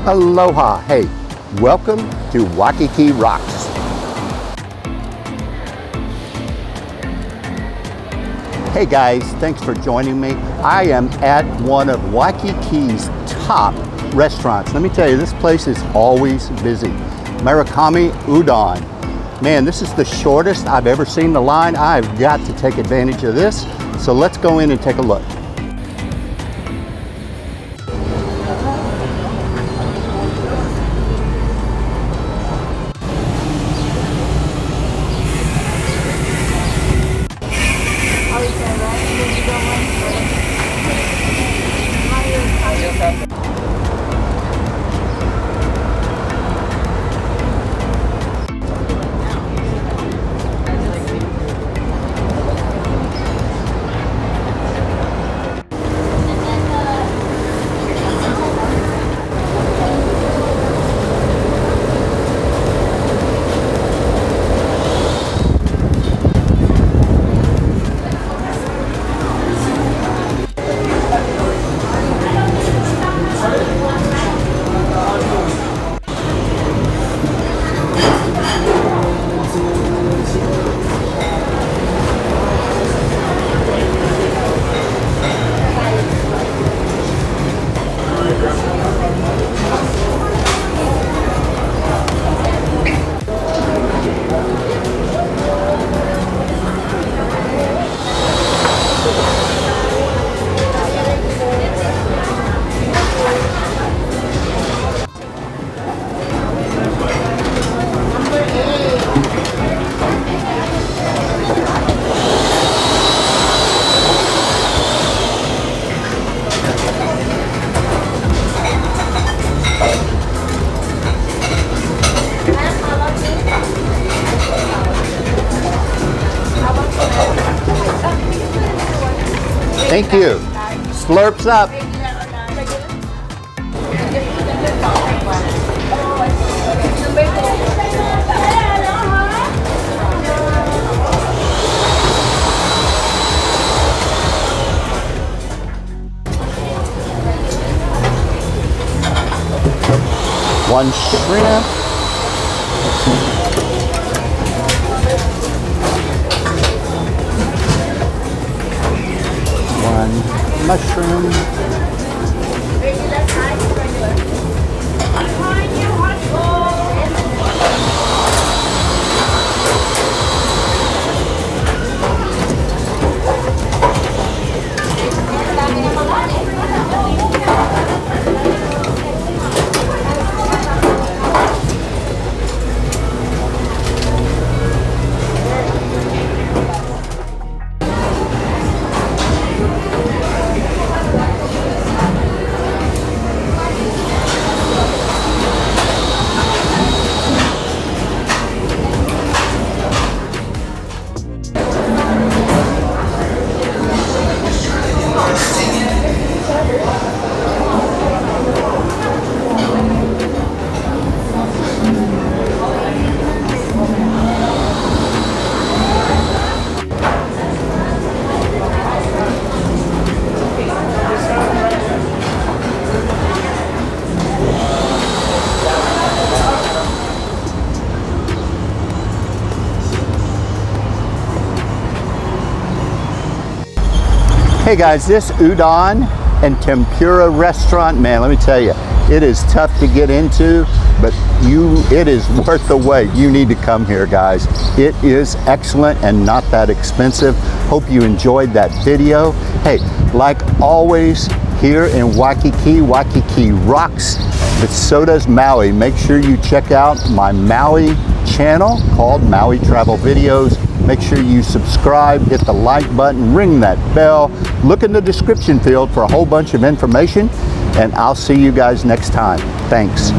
Aloha, hey, welcome to Waikiki Rocks. Hey guys, thanks for joining me. I am at one of Waikiki's top restaurants. Let me tell you, this place is always busy. Marukame Udon. Man, this is the shortest I've ever seen the line. I've got to take advantage of this. So let's go in and take a look. Thank you. Slurps up. One shrimp. Mushroom. Hey guys, this Udon and Tempura restaurant, man, let me tell you, it is tough to get into, but it is worth the wait. You need to come here, guys. It is excellent and not that expensive. Hope you enjoyed that video. Hey, like always, here in Waikiki, Waikiki rocks, but so does Maui. Make sure you check out my Maui channel called Maui Travel Videos. Make sure you subscribe, hit the like button, ring that bell. Look in the description field for a whole bunch of information, and I'll see you guys next time. Thanks.